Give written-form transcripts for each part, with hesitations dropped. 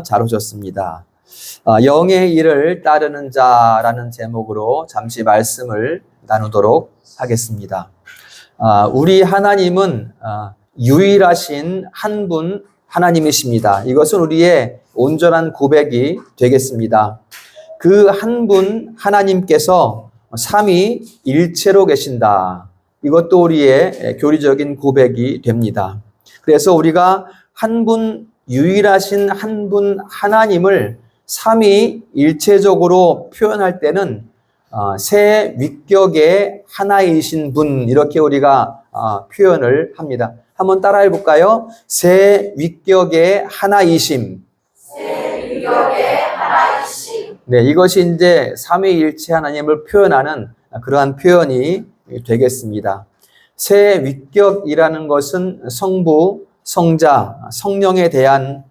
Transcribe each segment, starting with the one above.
잘 오셨습니다. 영의 일을 따르는 자라는 제목으로 잠시 말씀을 나누도록 하겠습니다. 우리 하나님은 유일하신 한 분 하나님이십니다. 이것은 우리의 온전한 고백이 되겠습니다. 그 한 분 하나님께서 삼위일체로 계신다. 이것도 우리의 교리적인 고백이 됩니다. 그래서 우리가 유일하신 한 분 하나님을 삼위일체적으로 표현할 때는 세 위격의 하나이신 분, 이렇게 우리가 표현을 합니다. 한번 따라해 볼까요? 세 위격의 하나이심. 세 위격의 하나이심. 네, 이것이 이제 삼위일체 하나님을 표현하는 그러한 표현이 되겠습니다. 세 위격이라는 것은 성부, 성자, 성령에 대한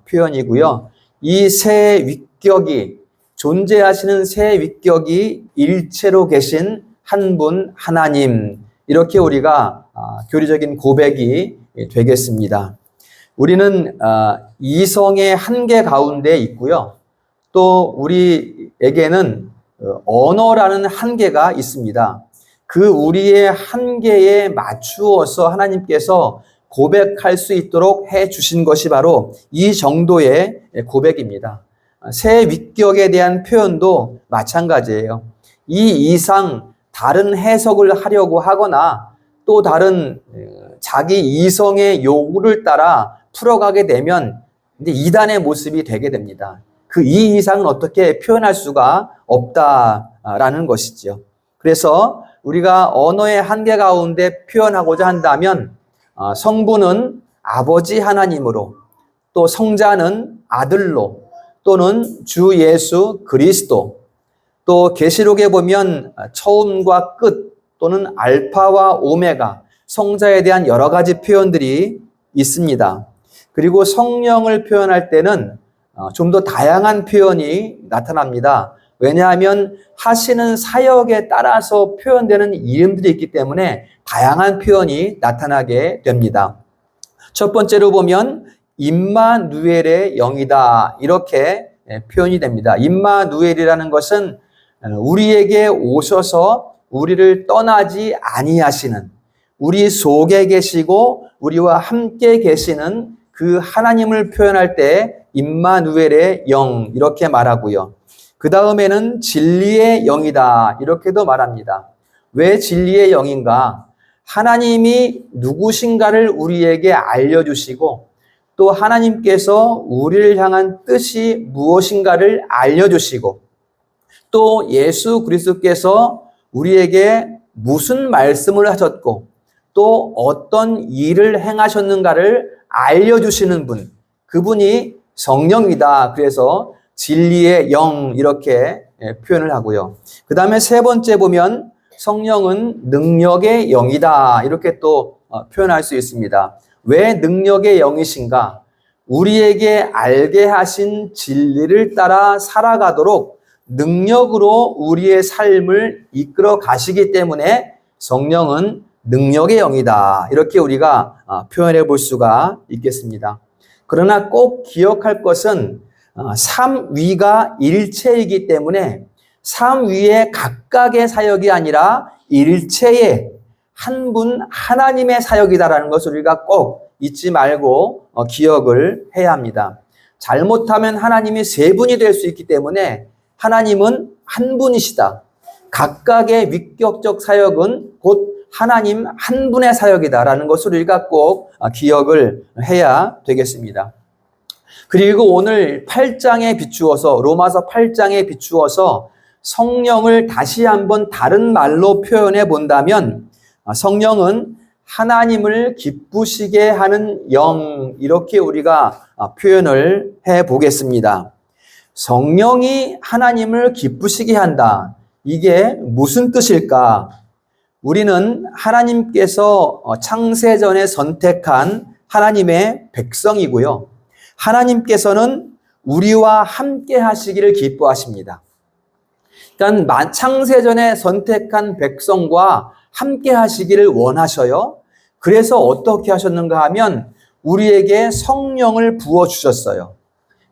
표현이고요. 이 세 위격이, 존재하시는 세 위격이 일체로 계신 한 분 하나님, 이렇게 우리가 교리적인 고백이 되겠습니다. 우리는 이성의 한계 가운데 있고요. 또 우리에게는 언어라는 한계가 있습니다. 그 우리의 한계에 맞추어서 하나님께서 고백할 수 있도록 해 주신 것이 바로 이 정도의 고백입니다. 세 위격에 대한 표현도 마찬가지예요. 이 이상 다른 해석을 하려고 하거나 또 다른 자기 이성의 요구를 따라 풀어가게 되면 이제 이단의 모습이 되게 됩니다. 그 이 이상은 어떻게 표현할 수가 없다라는 것이죠. 그래서 우리가 언어의 한계 가운데 표현하고자 한다면 성부는 아버지 하나님으로, 또 성자는 아들로, 또는 주 예수 그리스도, 또 계시록에 보면 처음과 끝 또는 알파와 오메가, 성자에 대한 여러 가지 표현들이 있습니다. 그리고 성령을 표현할 때는 좀 더 다양한 표현이 나타납니다. 왜냐하면 하시는 사역에 따라서 표현되는 이름들이 있기 때문에 다양한 표현이 나타나게 됩니다. 첫 번째로 보면 임마누엘의 영이다, 이렇게 표현이 됩니다. 임마누엘이라는 것은 우리에게 오셔서 우리를 떠나지 아니하시는, 우리 속에 계시고 우리와 함께 계시는 그 하나님을 표현할 때 임마누엘의 영, 이렇게 말하고요. 그 다음에는 진리의 영이다, 이렇게도 말합니다. 왜 진리의 영인가? 하나님이 누구신가를 우리에게 알려주시고, 또 하나님께서 우리를 향한 뜻이 무엇인가를 알려주시고, 또 예수 그리스도께서 우리에게 무슨 말씀을 하셨고, 또 어떤 일을 행하셨는가를 알려주시는 분, 그분이 성령이다. 그래서 진리의 영, 이렇게 표현을 하고요. 그 다음에 세 번째 보면 성령은 능력의 영이다, 이렇게 또 표현할 수 있습니다. 왜 능력의 영이신가? 우리에게 알게 하신 진리를 따라 살아가도록 능력으로 우리의 삶을 이끌어 가시기 때문에 성령은 능력의 영이다, 이렇게 우리가 표현해 볼 수가 있겠습니다. 그러나 꼭 기억할 것은 삼위가 일체이기 때문에 삼위의 각각의 사역이 아니라 일체의 한 분 하나님의 사역이다라는 것을 우리가 꼭 잊지 말고 기억을 해야 합니다. 잘못하면 하나님이 세 분이 될 수 있기 때문에 하나님은 한 분이시다. 각각의 위격적 사역은 곧 하나님 한 분의 사역이다라는 것을 우리가 꼭 기억을 해야 되겠습니다. 그리고 오늘 8장에 비추어서, 로마서 8장에 비추어서 성령을 다시 한번 다른 말로 표현해 본다면 성령은 하나님을 기쁘시게 하는 영, 이렇게 우리가 표현을 해 보겠습니다. 성령이 하나님을 기쁘시게 한다. 이게 무슨 뜻일까? 우리는 하나님께서 창세전에 선택한 하나님의 백성이고요. 하나님께서는 우리와 함께 하시기를 기뻐하십니다. 그러니까 창세전에 선택한 백성과 함께 하시기를 원하셔요. 그래서 어떻게 하셨는가 하면 우리에게 성령을 부어주셨어요.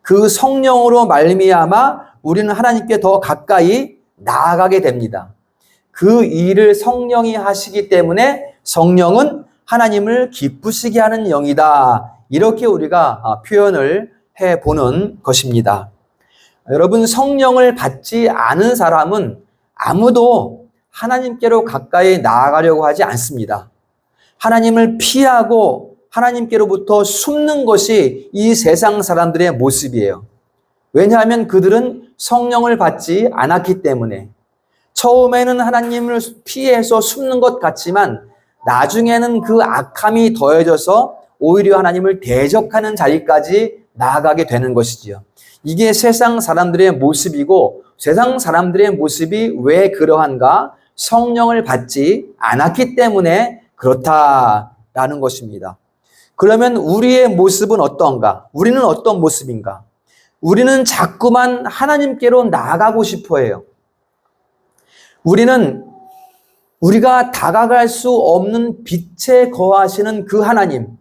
그 성령으로 말미암아 우리는 하나님께 더 가까이 나아가게 됩니다. 그 일을 성령이 하시기 때문에 성령은 하나님을 기쁘시게 하는 영이다. 이렇게 우리가 표현을 해보는 것입니다. 여러분, 성령을 받지 않은 사람은 아무도 하나님께로 가까이 나아가려고 하지 않습니다. 하나님을 피하고 하나님께로부터 숨는 것이 이 세상 사람들의 모습이에요. 왜냐하면 그들은 성령을 받지 않았기 때문에. 처음에는 하나님을 피해서 숨는 것 같지만 나중에는 그 악함이 더해져서 오히려 하나님을 대적하는 자리까지 나아가게 되는 것이지요. 이게 세상 사람들의 모습이고, 세상 사람들의 모습이 왜 그러한가? 성령을 받지 않았기 때문에 그렇다라는 것입니다. 그러면 우리의 모습은 어떤가? 우리는 어떤 모습인가? 우리는 자꾸만 하나님께로 나아가고 싶어 해요. 우리가 다가갈 수 없는 빛에 거하시는 그 하나님,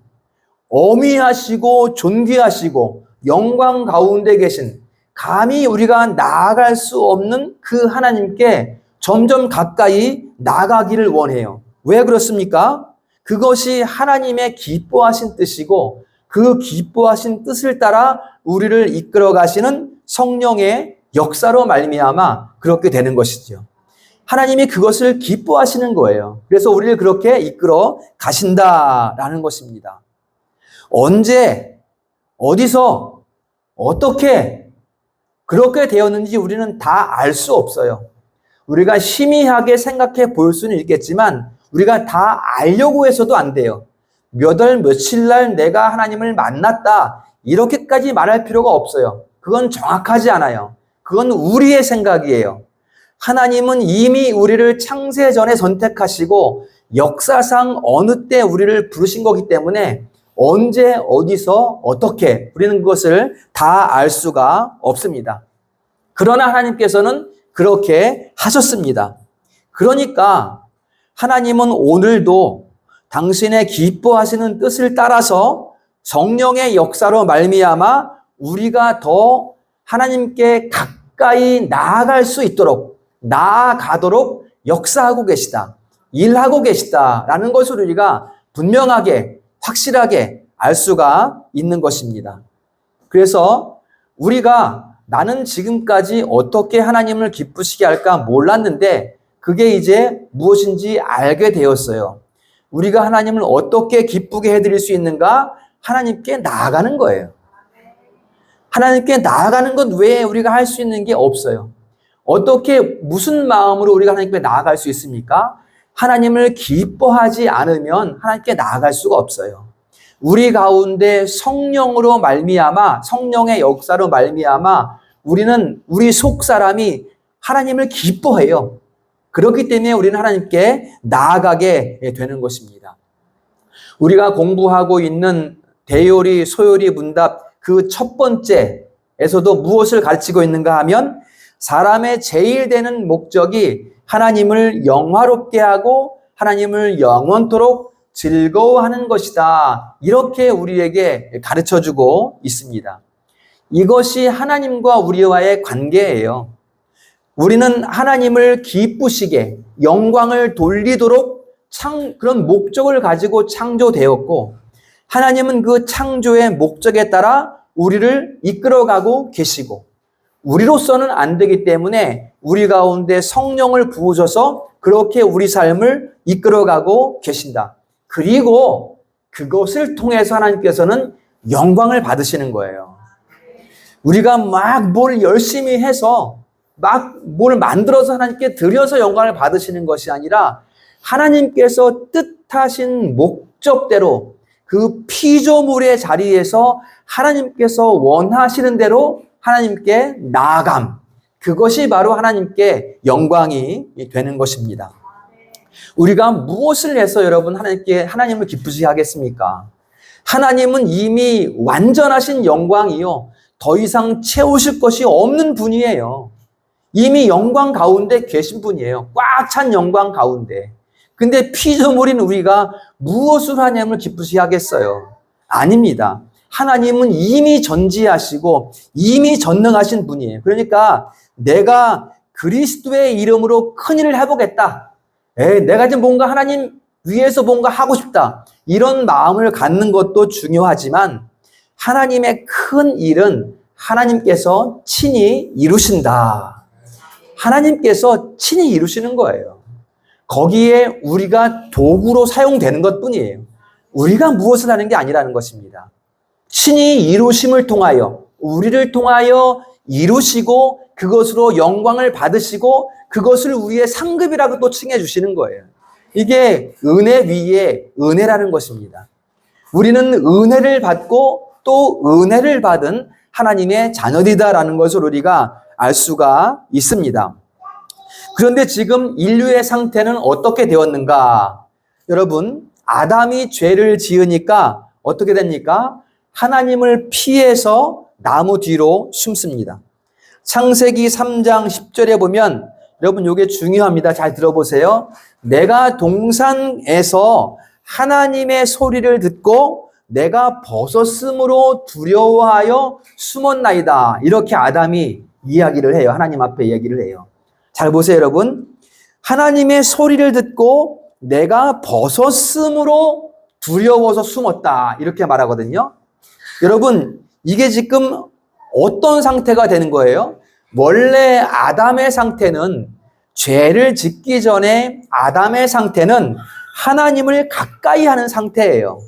어미하시고 존귀하시고 영광 가운데 계신, 감히 우리가 나아갈 수 없는 그 하나님께 점점 가까이 나가기를 원해요. 왜 그렇습니까? 그것이 하나님의 기뻐하신 뜻이고, 그 기뻐하신 뜻을 따라 우리를 이끌어 가시는 성령의 역사로 말미암아 그렇게 되는 것이죠. 하나님이 그것을 기뻐하시는 거예요. 그래서 우리를 그렇게 이끌어 가신다라는 것입니다. 언제, 어디서, 어떻게 그렇게 되었는지 우리는 다 알 수 없어요. 우리가 희미하게 생각해 볼 수는 있겠지만 우리가 다 알려고 해서도 안 돼요. 몇 월 며칠 날 내가 하나님을 만났다, 이렇게까지 말할 필요가 없어요. 그건 정확하지 않아요. 그건 우리의 생각이에요. 하나님은 이미 우리를 창세 전에 선택하시고 역사상 어느 때 우리를 부르신 거기 때문에 언제, 어디서, 어떻게 우리는 그것을 다 알 수가 없습니다. 그러나 하나님께서는 그렇게 하셨습니다. 그러니까 하나님은 오늘도 당신의 기뻐하시는 뜻을 따라서 성령의 역사로 말미암아 우리가 더 하나님께 가까이 나아갈 수 있도록, 나아가도록 역사하고 계시다, 일하고 계시다라는 것을 우리가 분명하게, 확실하게 알 수가 있는 것입니다. 그래서 우리가 나는 지금까지 어떻게 하나님을 기쁘시게 할까 몰랐는데 그게 이제 무엇인지 알게 되었어요. 우리가 하나님을 어떻게 기쁘게 해드릴 수 있는가? 하나님께 나아가는 거예요. 하나님께 나아가는 것 외에 우리가 할 수 있는 게 없어요. 어떻게, 무슨 마음으로 우리가 하나님께 나아갈 수 있습니까? 하나님을 기뻐하지 않으면 하나님께 나아갈 수가 없어요. 우리 가운데 성령으로 말미암아, 성령의 역사로 말미암아 우리는, 우리 속 사람이 하나님을 기뻐해요. 그렇기 때문에 우리는 하나님께 나아가게 되는 것입니다. 우리가 공부하고 있는 대요리, 소요리, 문답 그 첫 번째에서도 무엇을 가르치고 있는가 하면 사람의 제일 되는 목적이 하나님을 영화롭게 하고 하나님을 영원토록 즐거워하는 것이다. 이렇게 우리에게 가르쳐주고 있습니다. 이것이 하나님과 우리와의 관계예요. 우리는 하나님을 기쁘시게, 영광을 돌리도록 그런 목적을 가지고 창조되었고, 하나님은 그 창조의 목적에 따라 우리를 이끌어가고 계시고, 우리로서는 안 되기 때문에 우리 가운데 성령을 부으셔서 그렇게 우리 삶을 이끌어가고 계신다. 그리고 그것을 통해서 하나님께서는 영광을 받으시는 거예요. 우리가 막 뭘 열심히 해서 막 뭘 만들어서 하나님께 드려서 영광을 받으시는 것이 아니라 하나님께서 뜻하신 목적대로 그 피조물의 자리에서 하나님께서 원하시는 대로 하나님께 나아감, 그것이 바로 하나님께 영광이 되는 것입니다. 우리가 무엇을 해서 여러분 하나님을 기쁘시게 하겠습니까? 하나님은 이미 완전하신 영광이요, 더 이상 채우실 것이 없는 분이에요. 이미 영광 가운데 계신 분이에요. 꽉 찬 영광 가운데. 근데 피조물인 우리가 무엇을 하나님을 기쁘시게 하겠어요? 아닙니다. 하나님은 이미 전지하시고 이미 전능하신 분이에요. 그러니까 내가 그리스도의 이름으로 큰일을 해보겠다. 내가 지금 뭔가 하나님 위해서 뭔가 하고 싶다. 이런 마음을 갖는 것도 중요하지만 하나님의 큰 일은 하나님께서 친히 이루신다. 하나님께서 친히 이루시는 거예요. 거기에 우리가 도구로 사용되는 것뿐이에요. 우리가 무엇을 하는 게 아니라는 것입니다. 친히 이루심을 통하여 우리를 통하여 이루시고 그것으로 영광을 받으시고 그것을 우리의 상급이라고 또 칭해 주시는 거예요. 이게 은혜 위에 은혜라는 것입니다. 우리는 은혜를 받고 또 은혜를 받은 하나님의 자녀이다라는 것을 우리가 알 수가 있습니다. 그런데 지금 인류의 상태는 어떻게 되었는가? 여러분, 아담이 죄를 지으니까 어떻게 됩니까? 하나님을 피해서 나무 뒤로 숨습니다. 창세기 3장 10절에 보면 여러분 이게 중요합니다. 잘 들어보세요. 내가 동산에서 하나님의 소리를 듣고 내가 벗었으므로 두려워하여 숨었나이다. 이렇게 아담이 이야기를 해요. 하나님 앞에 이야기를 해요. 잘 보세요, 여러분. 하나님의 소리를 듣고 내가 벗었으므로 두려워서 숨었다. 이렇게 말하거든요. 여러분, 이게 지금 어떤 상태가 되는 거예요? 원래 아담의 상태는 죄를 짓기 전에 아담의 상태는 하나님을 가까이 하는 상태예요.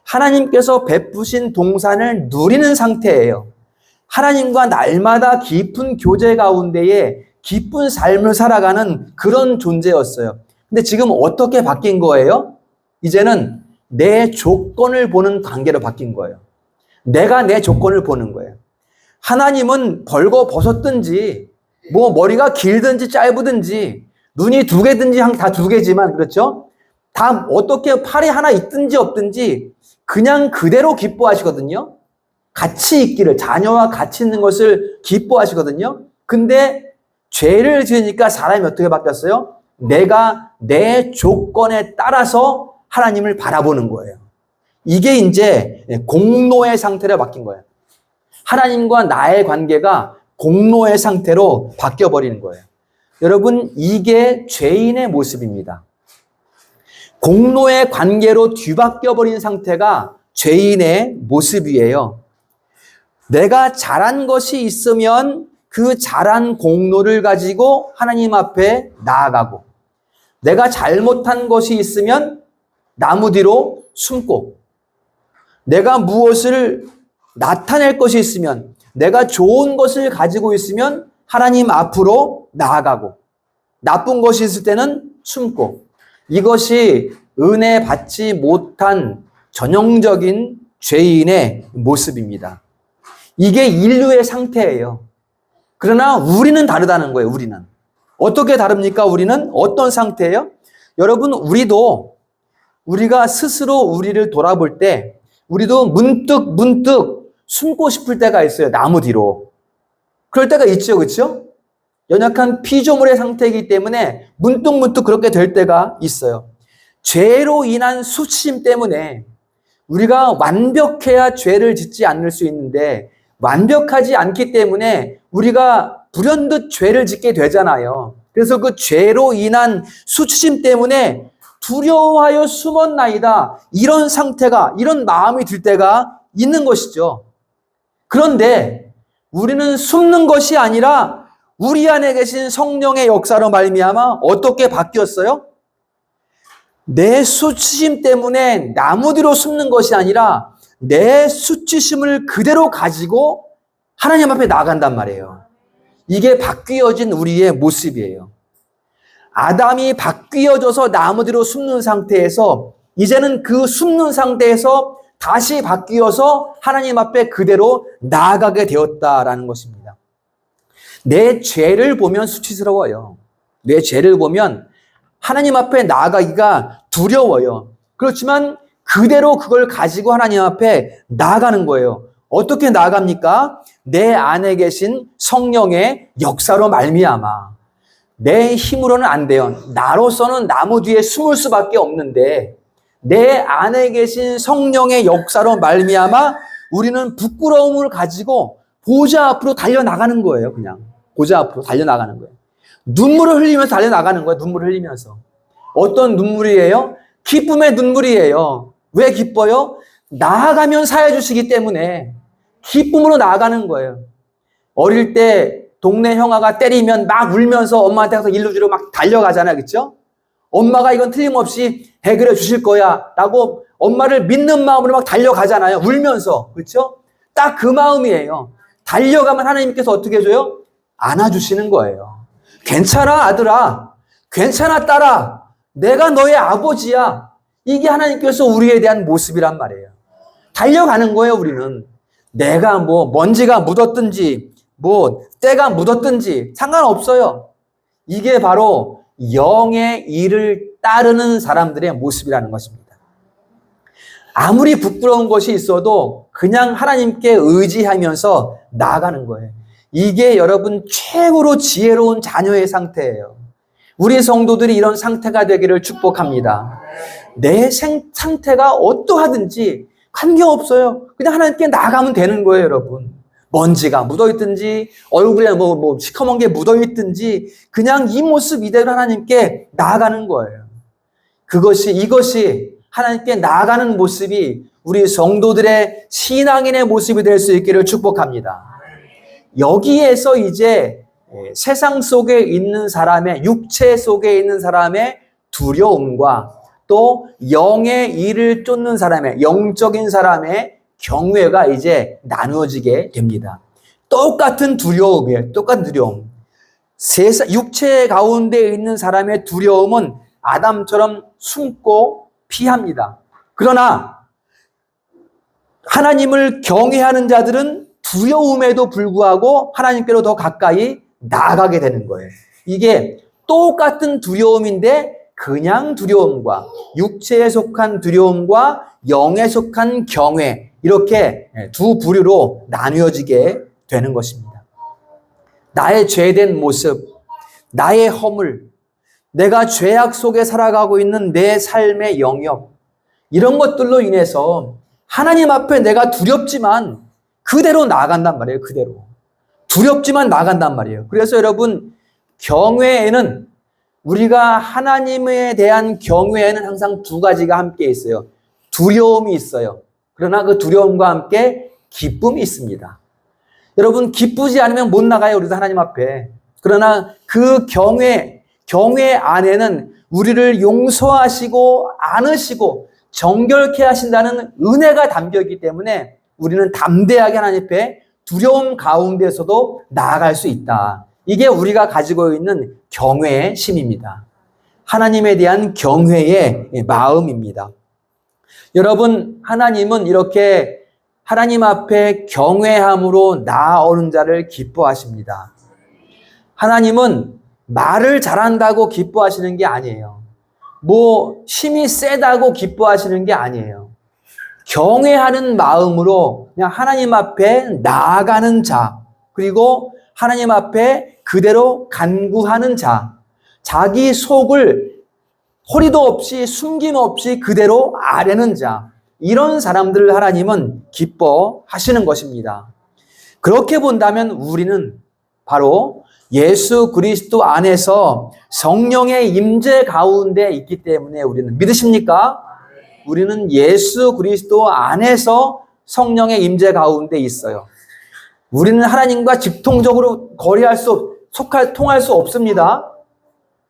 하나님께서 베푸신 동산을 누리는 상태예요. 하나님과 날마다 깊은 교제 가운데에 기쁜 삶을 살아가는 그런 존재였어요. 근데 지금 어떻게 바뀐 거예요? 이제는 내 조건을 보는 관계로 바뀐 거예요. 내가 내 조건을 보는 거예요. 하나님은 벌거 벗었든지 뭐 머리가 길든지 짧든지 눈이 두 개든지 다 두 개지만 그렇죠? 다 어떻게 팔이 하나 있든지 없든지 그냥 그대로 기뻐하시거든요. 같이 있기를, 자녀와 같이 있는 것을 기뻐하시거든요. 근데 죄를 지으니까 사람이 어떻게 바뀌었어요? 내가 내 조건에 따라서 하나님을 바라보는 거예요. 이게 이제 공로의 상태로 바뀐 거예요. 하나님과 나의 관계가 공로의 상태로 바뀌어버리는 거예요. 여러분, 이게 죄인의 모습입니다. 공로의 관계로 뒤바뀌어버린 상태가 죄인의 모습이에요. 내가 잘한 것이 있으면 그 잘한 공로를 가지고 하나님 앞에 나아가고, 내가 잘못한 것이 있으면 나무 뒤로 숨고, 내가 무엇을 나타낼 것이 있으면, 내가 좋은 것을 가지고 있으면 하나님 앞으로 나아가고, 나쁜 것이 있을 때는 숨고, 이것이 은혜 받지 못한 전형적인 죄인의 모습입니다. 이게 인류의 상태예요. 그러나 우리는 다르다는 거예요. 우리는 어떻게 다릅니까? 우리는 어떤 상태예요? 여러분, 우리가 스스로 우리를 돌아볼 때 우리도 문득 숨고 싶을 때가 있어요. 나무 뒤로. 그럴 때가 있죠. 그렇죠? 연약한 피조물의 상태이기 때문에 문득 그렇게 될 때가 있어요. 죄로 인한 수치심 때문에 우리가 완벽해야 죄를 짓지 않을 수 있는데 완벽하지 않기 때문에 우리가 불현듯 죄를 짓게 되잖아요. 그래서 그 죄로 인한 수치심 때문에 두려워하여 숨었나이다. 이런 상태가, 이런 마음이 들 때가 있는 것이죠. 그런데 우리는 숨는 것이 아니라 우리 안에 계신 성령의 역사로 말미암아 어떻게 바뀌었어요? 내 수치심 때문에 나무 뒤로 숨는 것이 아니라 내 수치심을 그대로 가지고 하나님 앞에 나간단 말이에요. 이게 바뀌어진 우리의 모습이에요. 아담이 바뀌어져서 나무 뒤로 숨는 상태에서 이제는 그 숨는 상태에서 다시 바뀌어서 하나님 앞에 그대로 나아가게 되었다라는 것입니다. 내 죄를 보면 수치스러워요. 내 죄를 보면 하나님 앞에 나아가기가 두려워요. 그렇지만 그대로 그걸 가지고 하나님 앞에 나아가는 거예요. 어떻게 나아갑니까? 내 안에 계신 성령의 역사로 말미암아. 내 힘으로는 안 돼요. 나로서는 나무 뒤에 숨을 수밖에 없는데 내 안에 계신 성령의 역사로 말미암아 우리는 부끄러움을 가지고 보좌 앞으로 달려나가는 거예요. 그냥 보좌 앞으로 달려나가는 거예요. 눈물을 흘리면서 달려나가는 거예요. 눈물을 흘리면서. 어떤 눈물이에요? 기쁨의 눈물이에요. 왜 기뻐요? 나아가면 사해 주시기 때문에 기쁨으로 나아가는 거예요. 어릴 때 동네 형아가 때리면 막 울면서 엄마한테 가서 일로 주로 막 달려가잖아요. 그렇죠? 엄마가 이건 틀림없이 해결해 주실 거야 라고 엄마를 믿는 마음으로 막 달려가잖아요. 울면서. 그렇죠? 딱 그 마음이에요. 달려가면 하나님께서 어떻게 해줘요? 안아주시는 거예요. 괜찮아 아들아. 괜찮아 딸아. 내가 너의 아버지야. 이게 하나님께서 우리에 대한 모습이란 말이에요. 달려가는 거예요. 우리는. 내가 뭐 먼지가 묻었든지 뭐 때가 묻었든지 상관없어요. 이게 바로 영의 일을 따르는 사람들의 모습이라는 것입니다. 아무리 부끄러운 것이 있어도 그냥 하나님께 의지하면서 나아가는 거예요. 이게 여러분 최고로 지혜로운 자녀의 상태예요. 우리 성도들이 이런 상태가 되기를 축복합니다. 내 상태가 어떠하든지 관계없어요. 그냥 하나님께 나아가면 되는 거예요, 여러분. 먼지가 묻어있든지 얼굴에 뭐 시커먼 게 묻어있든지 그냥 이 모습 이대로 하나님께 나아가는 거예요. 이것이 하나님께 나아가는 모습이 우리 성도들의 신앙인의 모습이 될 수 있기를 축복합니다. 여기에서 이제 세상 속에 있는 사람의, 육체 속에 있는 사람의 두려움과 또 영의 일을 쫓는 사람의, 영적인 사람의 경외가 이제 나누어지게 됩니다. 똑같은 두려움이에요. 똑같은 두려움. 육체 가운데 있는 사람의 두려움은 아담처럼 숨고 피합니다. 그러나 하나님을 경외하는 자들은 두려움에도 불구하고 하나님께로 더 가까이 나아가게 되는 거예요. 이게 똑같은 두려움인데 그냥 두려움과 육체에 속한 두려움과 영에 속한 경외 이렇게 두 부류로 나뉘어지게 되는 것입니다. 나의 죄된 모습, 나의 허물, 내가 죄악 속에 살아가고 있는 내 삶의 영역 이런 것들로 인해서 하나님 앞에 내가 두렵지만 그대로 나아간단 말이에요. 그대로. 두렵지만 나아간단 말이에요. 그래서 여러분 경외에는 우리가 하나님에 대한 경외에는 항상 두 가지가 함께 있어요. 두려움이 있어요. 그러나 그 두려움과 함께 기쁨이 있습니다. 여러분 기쁘지 않으면 못 나가요. 우리도 하나님 앞에. 그러나 그 경외 안에는 우리를 용서하시고 안으시고 정결케 하신다는 은혜가 담겨 있기 때문에 우리는 담대하게 하나님 앞에 두려움 가운데서도 나아갈 수 있다. 이게 우리가 가지고 있는 경외의 심입니다. 하나님에 대한 경외의 마음입니다. 여러분, 하나님은 이렇게 하나님 앞에 경외함으로 나아오는 자를 기뻐하십니다. 하나님은 말을 잘한다고 기뻐하시는 게 아니에요. 뭐 힘이 세다고 기뻐하시는 게 아니에요. 경외하는 마음으로 그냥 하나님 앞에 나아가는 자, 그리고 하나님 앞에 그대로 간구하는 자, 자기 속을 허리도 없이 숨김없이 그대로 아뢰는 자, 이런 사람들을 하나님은 기뻐하시는 것입니다. 그렇게 본다면 우리는 바로 예수 그리스도 안에서 성령의 임재 가운데 있기 때문에 우리는 믿으십니까? 우리는 예수 그리스도 안에서 성령의 임재 가운데 있어요. 우리는 하나님과 직통적으로 통할 수 없습니다.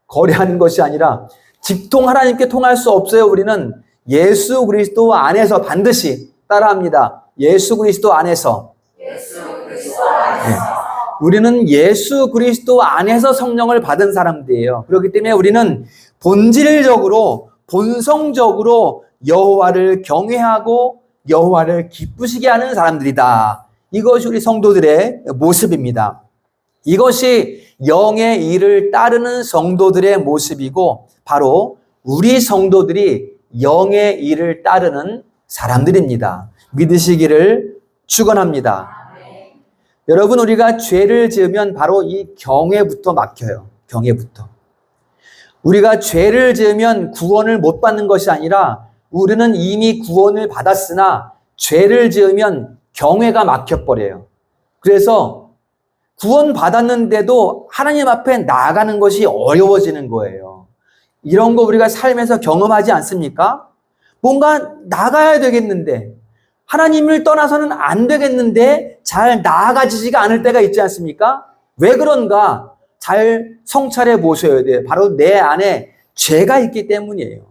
거래하는 것이 아니라 하나님께 통할 수 없어요. 우리는 예수 그리스도 안에서 반드시 따라합니다. 예수 그리스도 안에서. 네. 우리는 예수 그리스도 안에서 성령을 받은 사람들이에요. 그렇기 때문에 우리는 본성적으로 여호와를 경외하고 여호와를 기쁘시게 하는 사람들이다. 이것이 우리 성도들의 모습입니다. 이것이 영의 일을 따르는 성도들의 모습이고 바로 우리 성도들이 영의 일을 따르는 사람들입니다. 믿으시기를 축원합니다. 여러분, 우리가 죄를 지으면 바로 이 경외부터 막혀요. 경외부터. 우리가 죄를 지으면 구원을 못 받는 것이 아니라 우리는 이미 구원을 받았으나 죄를 지으면 경외가 막혀버려요. 그래서 구원받았는데도 하나님 앞에 나아가는 것이 어려워지는 거예요. 이런 거 우리가 삶에서 경험하지 않습니까? 뭔가 나가야 되겠는데, 하나님을 떠나서는 안 되겠는데 잘 나아가지지가 않을 때가 있지 않습니까? 왜 그런가? 잘 성찰해 보셔야 돼요. 바로 내 안에 죄가 있기 때문이에요.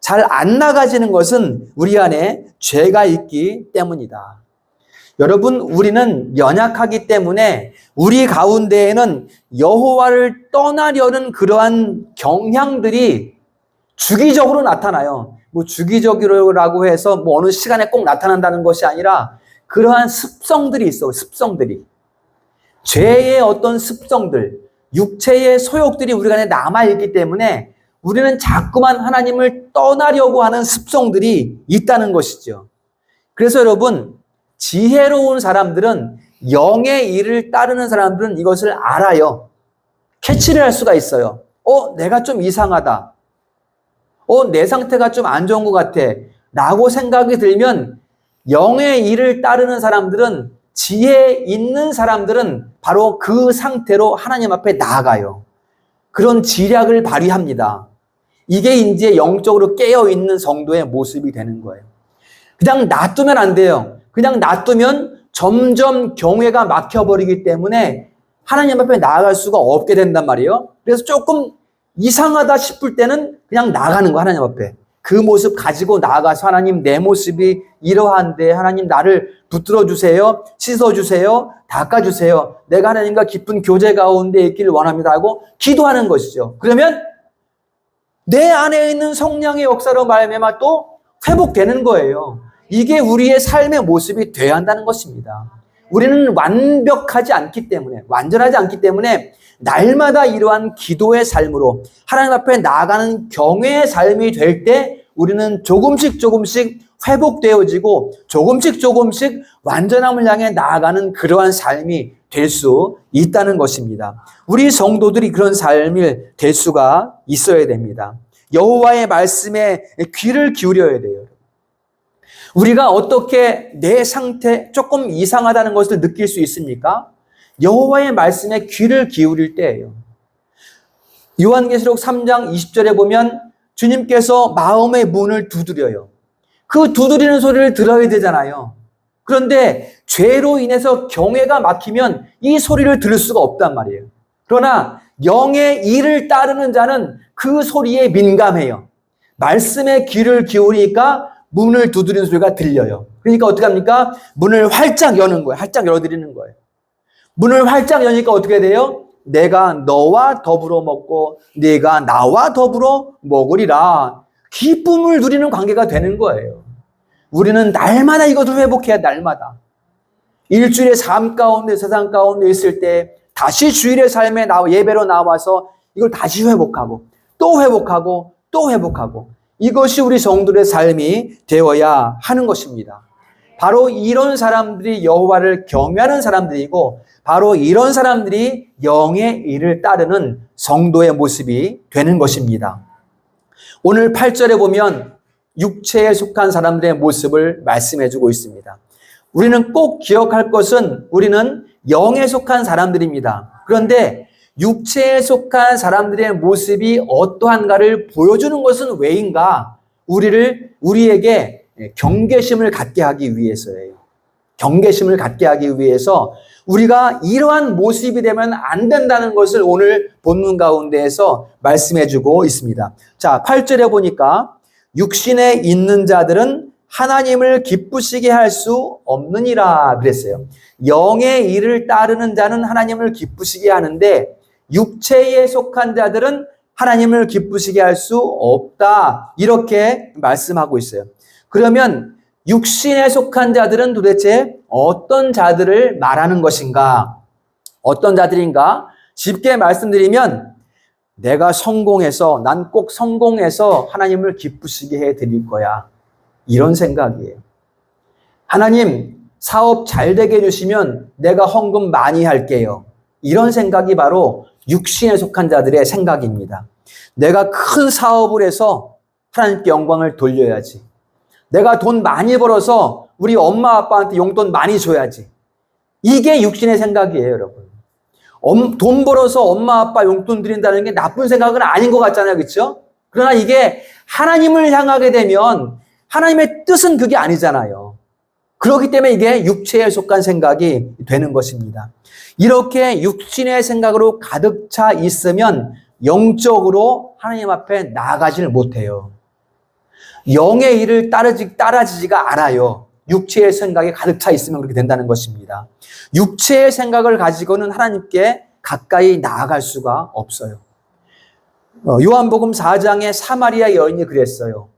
잘 안 나가지는 것은 우리 안에 죄가 있기 때문이다. 여러분, 우리는 연약하기 때문에 우리 가운데에는 여호와를 떠나려는 그러한 경향들이 주기적으로 나타나요. 뭐 주기적으로라고 해서 뭐 어느 시간에 꼭 나타난다는 것이 아니라 그러한 습성들이 있어요. 습성들이. 죄의 어떤 습성들, 육체의 소욕들이 우리 안에 남아있기 때문에 우리는 자꾸만 하나님을 떠나려고 하는 습성들이 있다는 것이죠. 그래서 여러분, 지혜로운 사람들은, 영의 일을 따르는 사람들은 이것을 알아요. 캐치를 할 수가 있어요. 내가 좀 이상하다. 내 상태가 좀 안 좋은 것 같아. 라고 생각이 들면 영의 일을 따르는 사람들은, 지혜 있는 사람들은 바로 그 상태로 하나님 앞에 나아가요. 그런 지략을 발휘합니다. 이게 이제 영적으로 깨어있는 성도의 모습이 되는 거예요. 그냥 놔두면 안 돼요. 그냥 놔두면 점점 경외가 막혀버리기 때문에 하나님 앞에 나아갈 수가 없게 된단 말이에요. 그래서 조금 이상하다 싶을 때는 그냥 나가는 거, 하나님 앞에. 그 모습 가지고 나아가서 하나님, 내 모습이 이러한데 하나님 나를 붙들어 주세요. 씻어 주세요. 닦아 주세요. 내가 하나님과 깊은 교제 가운데 있기를 원합니다 하고 기도하는 것이죠. 그러면 내 안에 있는 성령의 역사로 말미암아 또 회복되는 거예요. 이게 우리의 삶의 모습이 되어야 한다는 것입니다. 우리는 완벽하지 않기 때문에, 완전하지 않기 때문에 날마다 이러한 기도의 삶으로 하나님 앞에 나아가는 경외의 삶이 될 때 우리는 조금씩 회복되어지고 조금씩 완전함을 향해 나아가는 그러한 삶이 될 수 있다는 것입니다. 우리 성도들이 그런 삶이 될 수가 있어야 됩니다. 여호와의 말씀에 귀를 기울여야 돼요. 우리가 어떻게 내 상태 조금 이상하다는 것을 느낄 수 있습니까? 여호와의 말씀에 귀를 기울일 때예요. 요한계시록 3장 20절에 보면 주님께서 마음의 문을 두드려요. 그 두드리는 소리를 들어야 되잖아요. 그런데 죄로 인해서 경외가 막히면 이 소리를 들을 수가 없단 말이에요. 그러나 영의 일을 따르는 자는 그 소리에 민감해요. 말씀에 귀를 기울이니까 문을 두드리는 소리가 들려요. 그러니까 어떻게 합니까? 문을 활짝 여는 거예요. 활짝 열어드리는 거예요. 문을 활짝 여니까 어떻게 돼요? 내가 너와 더불어 먹고 네가 나와 더불어 먹으리라. 기쁨을 누리는 관계가 되는 거예요. 우리는 날마다 이것을 회복해야, 날마다. 일주일의 삶 가운데, 세상 가운데 있을 때 다시 주일의 삶에 예배로 나와서 이걸 다시 회복하고 또 회복하고 또 회복하고, 이것이 우리 성도의 삶이 되어야 하는 것입니다. 바로 이런 사람들이 여호와를 경외하는 사람들이고, 바로 이런 사람들이 영의 일을 따르는 성도의 모습이 되는 것입니다. 오늘 8절에 보면 육체에 속한 사람들의 모습을 말씀해주고 있습니다. 우리는 꼭 기억할 것은 우리는 영에 속한 사람들입니다. 그런데 육체에 속한 사람들의 모습이 어떠한가를 보여주는 것은 왜인가? 우리에게 경계심을 갖게 하기 위해서예요. 경계심을 갖게 하기 위해서 우리가 이러한 모습이 되면 안 된다는 것을 오늘 본문 가운데에서 말씀해주고 있습니다. 자, 8절에 보니까 육신에 있는 자들은 하나님을 기쁘시게 할 수 없느니라 그랬어요. 영의 일을 따르는 자는 하나님을 기쁘시게 하는데 육체에 속한 자들은 하나님을 기쁘시게 할 수 없다. 이렇게 말씀하고 있어요. 그러면 육신에 속한 자들은 도대체 어떤 자들을 말하는 것인가? 어떤 자들인가? 쉽게 말씀드리면 내가 성공해서, 난 꼭 성공해서 하나님을 기쁘시게 해드릴 거야. 이런 생각이에요. 하나님, 사업 잘 되게 해주시면 내가 헌금 많이 할게요. 이런 생각이 바로 육신에 속한 자들의 생각입니다. 내가 큰 사업을 해서 하나님께 영광을 돌려야지. 내가 돈 많이 벌어서 우리 엄마 아빠한테 용돈 많이 줘야지. 이게 육신의 생각이에요, 여러분. 돈 벌어서 엄마 아빠 용돈 드린다는 게 나쁜 생각은 아닌 것 같잖아요, 그렇죠? 그러나 이게 하나님을 향하게 되면 하나님의 뜻은 그게 아니잖아요. 그렇기 때문에 이게 육체에 속한 생각이 되는 것입니다. 이렇게 육신의 생각으로 가득 차 있으면 영적으로 하나님 앞에 나아가지를 못해요. 영의 일을 따라지지가 않아요. 육체의 생각이 가득 차 있으면 그렇게 된다는 것입니다. 육체의 생각을 가지고는 하나님께 가까이 나아갈 수가 없어요. 요한복음 4장에 사마리아 여인이 그랬어요.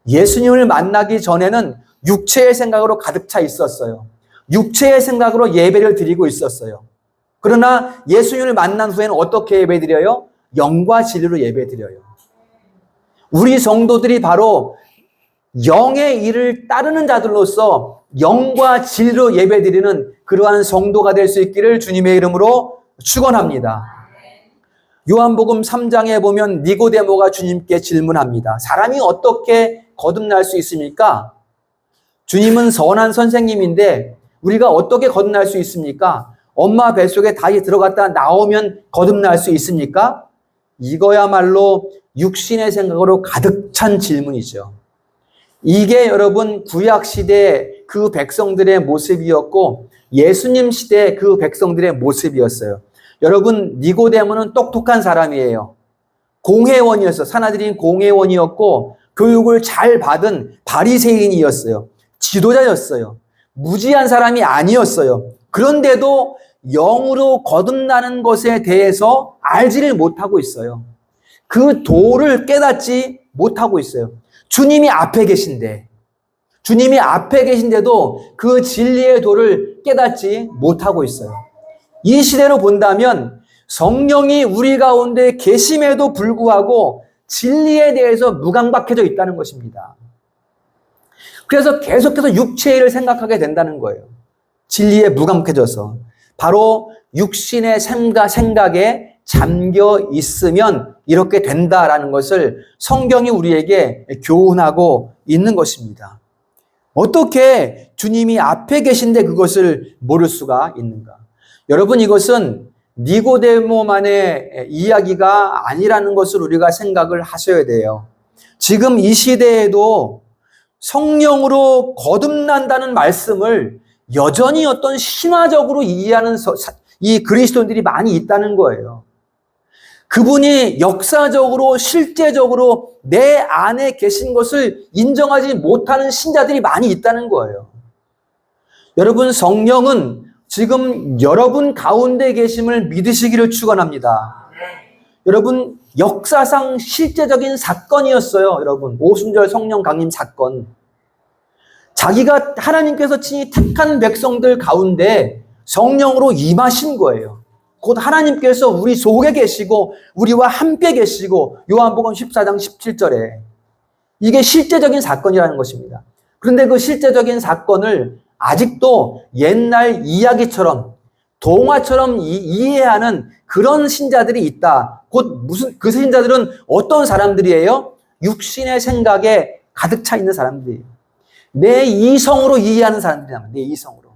예수님을 만나기 전에는 육체의 생각으로 가득 차 있었어요. 육체의 생각으로 예배를 드리고 있었어요. 그러나 예수님을 만난 후에는 어떻게 예배 드려요? 영과 진리로 예배 드려요. 우리 성도들이 바로 영의 일을 따르는 자들로서 영과 진리로 예배 드리는 그러한 성도가 될 수 있기를 주님의 이름으로 축원합니다. 요한복음 3장에 보면 니고데모가 주님께 질문합니다. 사람이 어떻게 거듭날 수 있습니까? 주님은 선한 선생님인데 우리가 어떻게 거듭날 수 있습니까? 엄마 뱃속에 다시 들어갔다 나오면 거듭날 수 있습니까? 이거야말로 육신의 생각으로 가득 찬 질문이죠. 이게 여러분 구약 시대 그 백성들의 모습이었고 예수님 시대 그 백성들의 모습이었어요. 여러분 니고데모는 똑똑한 사람이에요. 공회원이었어요. 사나들인 공회원이었고 교육을 잘 받은 바리새인이었어요. 지도자였어요. 무지한 사람이 아니었어요. 그런데도 영으로 거듭나는 것에 대해서 알지를 못하고 있어요. 그 도를 깨닫지 못하고 있어요. 주님이 앞에 계신데, 주님이 앞에 계신데도 그 진리의 도를 깨닫지 못하고 있어요. 이 시대로 본다면 성령이 우리 가운데 계심에도 불구하고 진리에 대해서 무감각해져 있다는 것입니다. 그래서 계속해서 육체의 일을 생각하게 된다는 거예요. 진리에 무감각해져서. 바로 육신의 생각에 잠겨 있으면 이렇게 된다라는 것을 성경이 우리에게 교훈하고 있는 것입니다. 어떻게 주님이 앞에 계신데 그것을 모를 수가 있는가? 여러분, 이것은 니고데모만의 이야기가 아니라는 것을 우리가 생각을 하셔야 돼요. 지금 이 시대에도 성령으로 거듭난다는 말씀을 여전히 어떤 신화적으로 이해하는 이 그리스도인들이 많이 있다는 거예요. 그분이 역사적으로 실제적으로 내 안에 계신 것을 인정하지 못하는 신자들이 많이 있다는 거예요. 여러분, 성령은 지금 여러분 가운데 계심을 믿으시기를 축원합니다. 여러분, 역사상 실제적인 사건이었어요. 여러분, 오순절 성령 강림 사건. 자기가 하나님께서 친히 택한 백성들 가운데 성령으로 임하신 거예요. 곧 하나님께서 우리 속에 계시고 우리와 함께 계시고 요한복음 14장 17절에 이게 실제적인 사건이라는 것입니다. 그런데 그 실제적인 사건을 아직도 옛날 이야기처럼 동화처럼 이해하는 그런 신자들이 있다. 곧 그 신자들은 어떤 사람들이에요? 육신의 생각에 가득 차 있는 사람들이에요. 내 이성으로 이해하는 사람들이란 내 이성으로.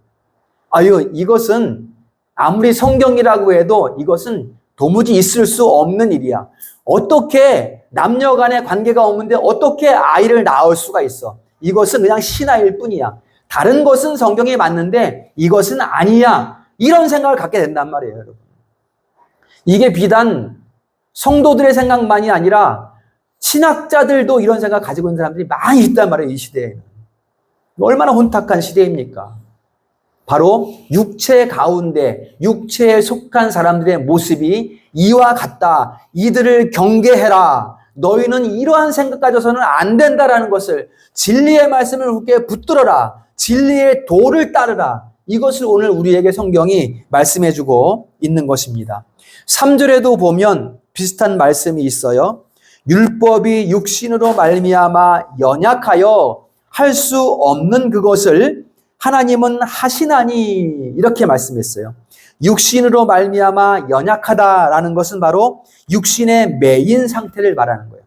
이것은 아무리 성경이라고 해도 이것은 도무지 있을 수 없는 일이야. 어떻게 남녀 간의 관계가 없는데 어떻게 아이를 낳을 수가 있어? 이것은 그냥 신화일 뿐이야. 다른 것은 성경에 맞는데 이것은 아니야. 이런 생각을 갖게 된단 말이에요, 여러분. 이게 비단 성도들의 생각만이 아니라 신학자들도 이런 생각 가지고 있는 사람들이 많이 있단 말이에요, 이 시대에는. 얼마나 혼탁한 시대입니까? 바로 육체 가운데 육체에 속한 사람들의 모습이 이와 같다. 이들을 경계해라. 너희는 이러한 생각 가져서는 안 된다라는 것을 진리의 말씀을 굳게 붙들어라. 진리의 도를 따르라. 이것을 오늘 우리에게 성경이 말씀해주고 있는 것입니다. 3절에도 보면 비슷한 말씀이 있어요. 율법이 육신으로 말미암아 연약하여 할 수 없는 그것을 하나님은 하시나니 이렇게 말씀했어요. 육신으로 말미암아 연약하다라는 것은 바로 육신의 매인 상태를 말하는 거예요.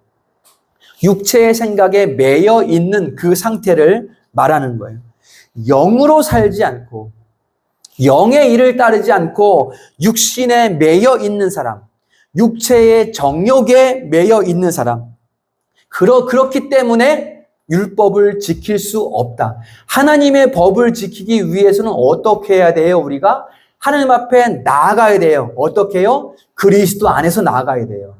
육체의 생각에 매여 있는 그 상태를 말하는 거예요. 영으로 살지 않고 영의 일을 따르지 않고 육신에 매여 있는 사람, 육체의 정욕에 매여 있는 사람, 그렇기 때문에 율법을 지킬 수 없다. 하나님의 법을 지키기 위해서는 어떻게 해야 돼요? 우리가 하나님 앞에 나아가야 돼요. 어떻게 해요? 그리스도 안에서 나아가야 돼요.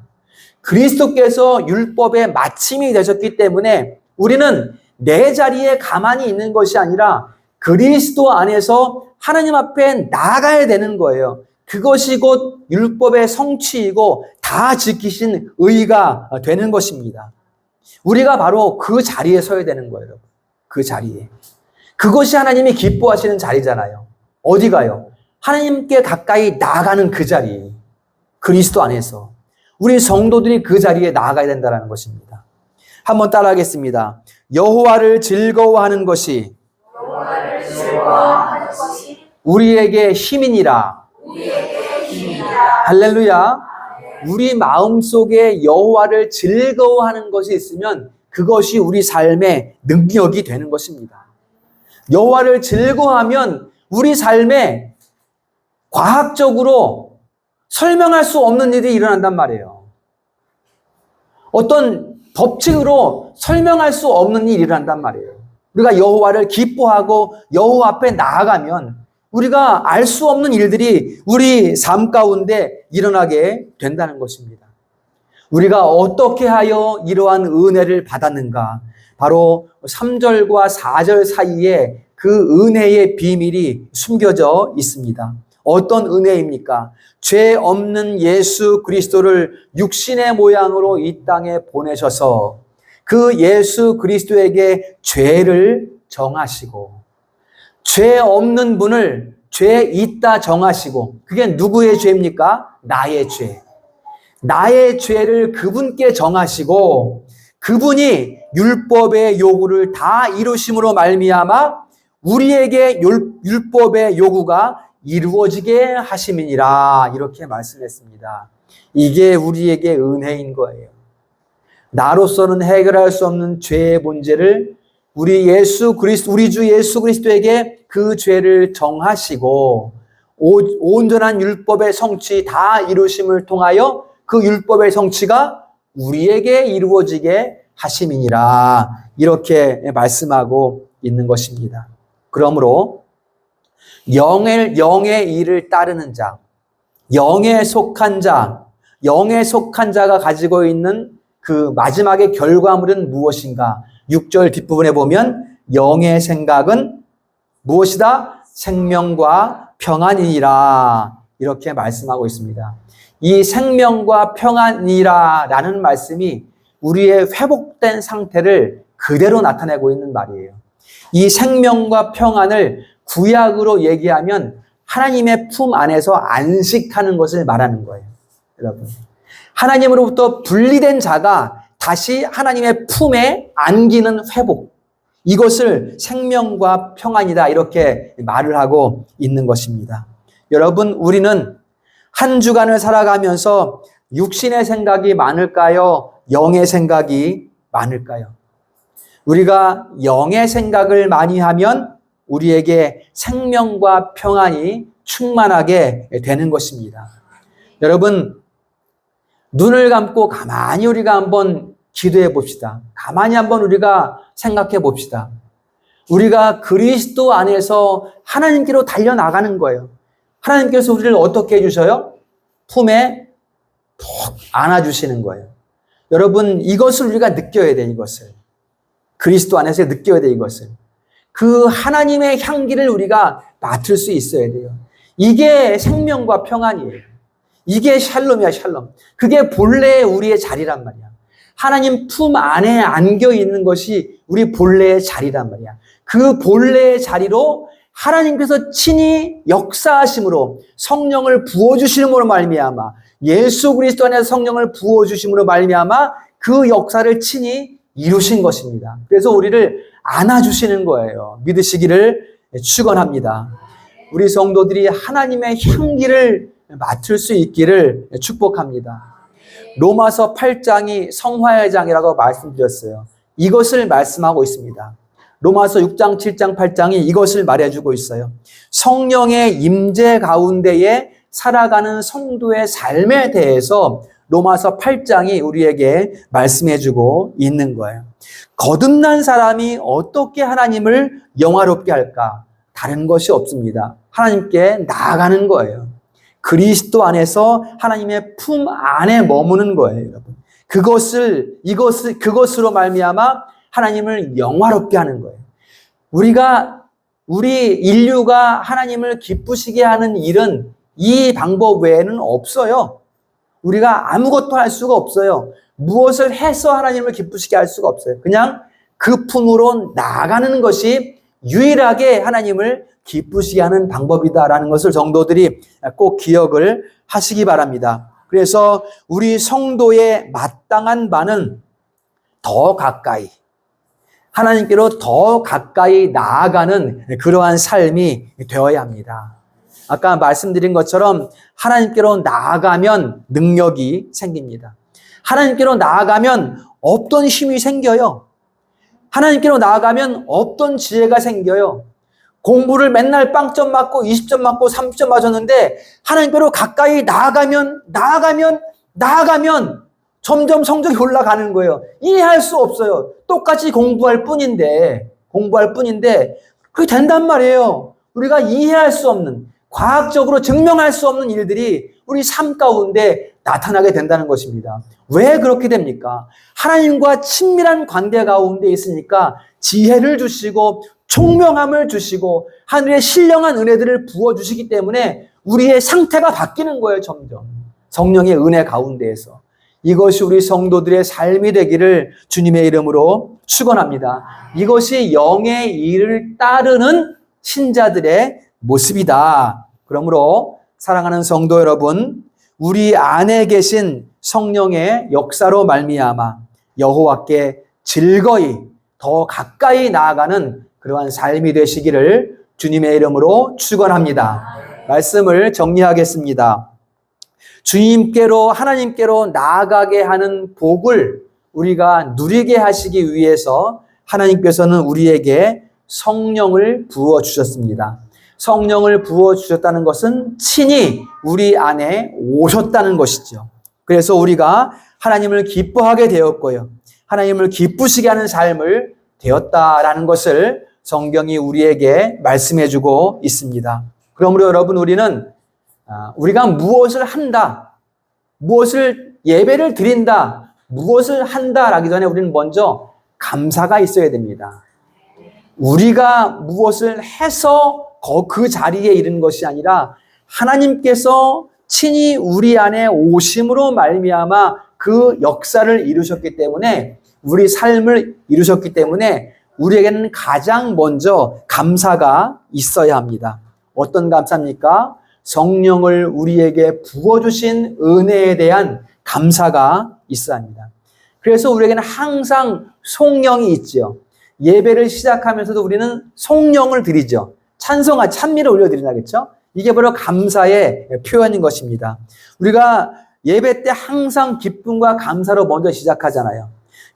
그리스도께서 율법의 마침이 되셨기 때문에 우리는 내 자리에 가만히 있는 것이 아니라 그리스도 안에서 하나님 앞에 나아가야 되는 거예요. 그것이 곧 율법의 성취이고 다 지키신 의가 되는 것입니다. 우리가 바로 그 자리에 서야 되는 거예요. 그 자리에. 그것이 하나님이 기뻐하시는 자리잖아요. 어디가요? 하나님께 가까이 나아가는 그 자리. 그리스도 안에서. 우리 성도들이 그 자리에 나아가야 된다는 것입니다. 한번 따라하겠습니다. 여호와를 즐거워하는 것이 우리에게 힘이니라. 할렐루야. 우리 마음속에 여호와를 즐거워하는 것이 있으면 그것이 우리 삶의 능력이 되는 것입니다. 여호와를 즐거워하면 우리 삶에 과학적으로 설명할 수 없는 일이 일어난단 말이에요. 어떤 법칙으로 설명할 수 없는 일이 일어난단 말이에요. 우리가 여호와를 기뻐하고 여호와 앞에 나아가면 우리가 알 수 없는 일들이 우리 삶 가운데 일어나게 된다는 것입니다. 우리가 어떻게 하여 이러한 은혜를 받았는가? 바로 3절과 4절 사이에 그 은혜의 비밀이 숨겨져 있습니다. 어떤 은혜입니까? 죄 없는 예수 그리스도를 육신의 모양으로 이 땅에 보내셔서 그 예수 그리스도에게 죄를 정하시고 죄 없는 분을 죄 있다 정하시고 그게 누구의 죄입니까? 나의 죄. 나의 죄를 그분께 정하시고 그분이 율법의 요구를 다 이루심으로 말미암아 우리에게 율법의 요구가 이루어지게 하심이니라 이렇게 말씀했습니다. 이게 우리에게 은혜인 거예요. 나로서는 해결할 수 없는 죄의 문제를 우리 주 예수 그리스도에게 그 죄를 정하시고 온전한 율법의 성취 다 이루심을 통하여 그 율법의 성취가 우리에게 이루어지게 하심이니라 이렇게 말씀하고 있는 것입니다. 그러므로 영의 일을 따르는 자, 영에 속한 자가 가지고 있는 그 마지막의 결과물은 무엇인가? 6절 뒷부분에 보면 영의 생각은 무엇이다? 생명과 평안이니라 이렇게 말씀하고 있습니다. 이 생명과 평안이라라는 말씀이 우리의 회복된 상태를 그대로 나타내고 있는 말이에요. 이 생명과 평안을 구약으로 얘기하면 하나님의 품 안에서 안식하는 것을 말하는 거예요. 여러분, 하나님으로부터 분리된 자가 다시 하나님의 품에 안기는 회복, 이것을 생명과 평안이다 이렇게 말을 하고 있는 것입니다. 여러분, 우리는 한 주간을 살아가면서 육신의 생각이 많을까요? 영의 생각이 많을까요? 우리가 영의 생각을 많이 하면 우리에게 생명과 평안이 충만하게 되는 것입니다. 여러분, 눈을 감고 가만히 우리가 한번 기도해 봅시다. 가만히 한번 우리가 생각해 봅시다. 우리가 그리스도 안에서 하나님께로 달려나가는 거예요. 하나님께서 우리를 어떻게 해주셔요? 품에 푹 안아주시는 거예요. 여러분, 이것을 우리가 느껴야 돼요. 이것을. 그리스도 안에서 느껴야 돼요. 이것을. 그 하나님의 향기를 우리가 맡을 수 있어야 돼요. 이게 생명과 평안이에요. 이게 샬롬이야, 샬롬. 그게 본래의 우리의 자리란 말이야. 하나님 품 안에 안겨 있는 것이 우리 본래의 자리란 말이야. 그 본래의 자리로 하나님께서 친히 역사하심으로 성령을 부어주심으로 말미암아 예수 그리스도 안에서 성령을 부어주심으로 말미암아 그 역사를 친히 이루신 것입니다. 그래서 우리를 안아주시는 거예요. 믿으시기를 축원합니다. 우리 성도들이 하나님의 향기를 맡을 수 있기를 축복합니다. 로마서 8장이 성화의 장이라고 말씀드렸어요. 이것을 말씀하고 있습니다. 로마서 6장, 7장, 8장이 이것을 말해주고 있어요. 성령의 임재 가운데에 살아가는 성도의 삶에 대해서 로마서 8장이 우리에게 말씀해주고 있는 거예요. 거듭난 사람이 어떻게 하나님을 영화롭게 할까? 다른 것이 없습니다. 하나님께 나아가는 거예요. 그리스도 안에서 하나님의 품 안에 머무는 거예요, 여러분. 그것으로 말미암아 하나님을 영화롭게 하는 거예요. 우리 인류가 하나님을 기쁘시게 하는 일은 이 방법 외에는 없어요. 우리가 아무것도 할 수가 없어요. 무엇을 해서 하나님을 기쁘시게 할 수가 없어요. 그냥 그 품으로 나아가는 것이 유일하게 하나님을 기쁘시게 하는 방법이다라는 것을 성도들이 꼭 기억을 하시기 바랍니다. 그래서 우리 성도의 마땅한 바는 더 가까이, 하나님께로 더 가까이 나아가는 그러한 삶이 되어야 합니다. 아까 말씀드린 것처럼 하나님께로 나아가면 능력이 생깁니다. 하나님께로 나아가면 없던 힘이 생겨요. 하나님께로 나아가면 없던 지혜가 생겨요. 공부를 맨날 빵점 맞고 20점 맞고 30점 맞았는데 하나님께로 가까이 나아가면 점점 성적이 올라가는 거예요. 이해할 수 없어요. 똑같이 공부할 뿐인데 그게 된단 말이에요. 우리가 이해할 수 없는, 과학적으로 증명할 수 없는 일들이 우리 삶 가운데 나타나게 된다는 것입니다. 왜 그렇게 됩니까? 하나님과 친밀한 관계 가운데 있으니까 지혜를 주시고 총명함을 주시고 하늘의 신령한 은혜들을 부어주시기 때문에 우리의 상태가 바뀌는 거예요, 점점. 성령의 은혜 가운데에서. 이것이 우리 성도들의 삶이 되기를 주님의 이름으로 축원합니다. 이것이 영의 일을 따르는 신자들의 모습이다. 그러므로 사랑하는 성도 여러분, 우리 안에 계신 성령의 역사로 말미암아 여호와께 즐거이 더 가까이 나아가는 그러한 삶이 되시기를 주님의 이름으로 축원합니다. 말씀을 정리하겠습니다. 주님께로, 하나님께로 나아가게 하는 복을 우리가 누리게 하시기 위해서 하나님께서는 우리에게 성령을 부어주셨습니다. 성령을 부어주셨다는 것은 친히 우리 안에 오셨다는 것이죠. 그래서 우리가 하나님을 기뻐하게 되었고요. 하나님을 기쁘시게 하는 삶을 되었다라는 것을 성경이 우리에게 말씀해주고 있습니다. 그러므로 여러분, 우리가 무엇을 한다, 무엇을 예배를 드린다, 무엇을 한다라기 전에 우리는 먼저 감사가 있어야 됩니다. 우리가 무엇을 해서 그 자리에 이른 것이 아니라 하나님께서 친히 우리 안에 오심으로 말미암아 그 역사를 이루셨기 때문에, 우리 삶을 이루셨기 때문에 우리에게는 가장 먼저 감사가 있어야 합니다. 어떤 감사입니까? 성령을 우리에게 부어주신 은혜에 대한 감사가 있어야 합니다. 그래서 우리에게는 항상 송영이 있죠. 예배를 시작하면서도 우리는 송영을 드리죠. 찬미를 올려드린다겠죠? 이게 바로 감사의 표현인 것입니다. 우리가 예배 때 항상 기쁨과 감사로 먼저 시작하잖아요.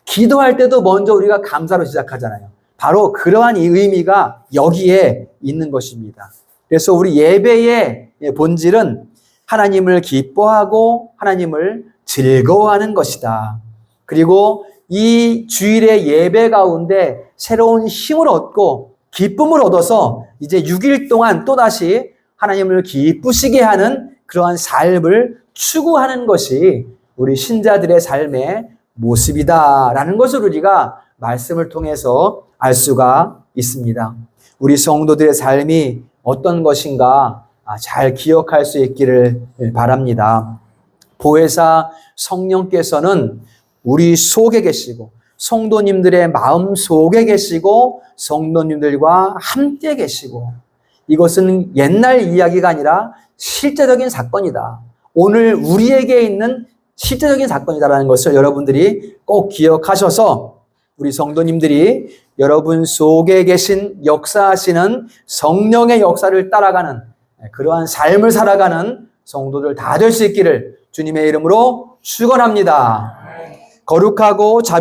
기도할 때도 먼저 우리가 감사로 시작하잖아요. 바로 그러한 이 의미가 여기에 있는 것입니다. 그래서 우리 예배의 본질은 하나님을 기뻐하고 하나님을 즐거워하는 것이다. 그리고 이 주일의 예배 가운데 새로운 힘을 얻고 기쁨을 얻어서 이제 6일 동안 또다시 하나님을 기쁘시게 하는 그러한 삶을 추구하는 것이 우리 신자들의 삶의 모습이다라는 것을 우리가 말씀을 통해서 알 수가 있습니다. 우리 성도들의 삶이 어떤 것인가 잘 기억할 수 있기를 바랍니다. 보혜사 성령께서는 우리 속에 계시고 성도님들의 마음 속에 계시고 성도님들과 함께 계시고, 이것은 옛날 이야기가 아니라 실제적인 사건이다. 오늘 우리에게 있는 실제적인 사건이다라는 것을 여러분들이 꼭 기억하셔서 우리 성도님들이 여러분 속에 계신 역사하시는 성령의 역사를 따라가는 그러한 삶을 살아가는 성도들 다 될 수 있기를 주님의 이름으로 축원합니다. 거룩하고